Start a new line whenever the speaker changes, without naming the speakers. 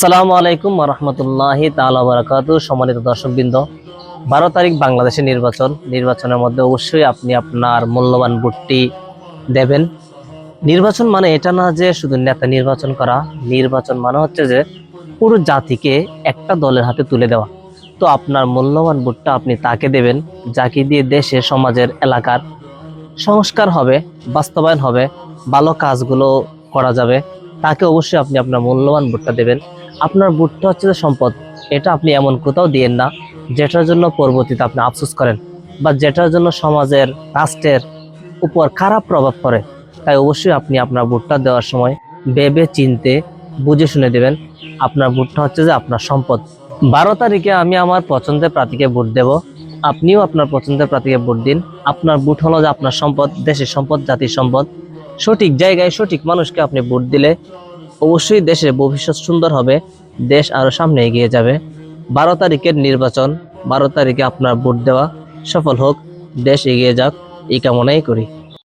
আসসালামু আলাইকুম রহমতুল্লাহি তাআলা বারাকাতুহু। সম্মানিত দর্শকবৃন্দ, 12 তারিখ বাংলাদেশের নির্বাচনের মধ্যে অবশ্যই আপনি আপনার মূল্যবান ভোটটি দেবেন। নির্বাচন মানে এটা না যে শুধু নেতা নির্বাচন করা, নির্বাচন মানে হচ্ছে যে পুরো জাতিকে একটা দলের হাতে তুলে দেওয়া। তো আপনার মূল্যবান ভোটটা আপনি তাকে দেবেন যাকে দিয়ে দেশে, সমাজের, এলাকার সংস্কার হবে, বাস্তবায়ন হবে, ভালো কাজগুলো করা যাবে। তাকে অবশ্যই আপনি আপনার মূল্যবান ভোটটা দেবেন। আপনার ভোটটা হচ্ছে যে সম্পদ, এটা আপনি এমন কোথাও দিয়েন না যেটার জন্য পরবর্তীতে আপনি আফসোস করেন বা যেটার জন্য সমাজের, রাষ্ট্রের উপর খারাপ প্রভাব পড়ে। তাই অবশ্যই আপনি আপনার ভোটটা দেওয়ার সময় ভেবে চিনতে বুঝে শুনে দেবেন। আপনার ভোটটা হচ্ছে যে আপনার সম্পদ। 12 তারিখে আমি আমার পছন্দের প্রার্থীকে ভোট দেব, আপনিও আপনার পছন্দের প্রার্থীকে ভোট দিন। আপনার ভোট হলো যে আপনার সম্পদ, দেশের সম্পদ, জাতির সম্পদ। সঠিক জায়গায় সঠিক মানুষকে আপনি ভোট দিলে অবশ্যই দেশের ভবিষ্যৎ সুন্দর হবে, দেশ আরো সামনে এগিয়ে যাবে। 12 তারিখের নির্বাচন, 12 তারিখে আপনার ভোট দেওয়া সফল হোক, দেশ এগিয়ে যাক, এই কামনাই করি।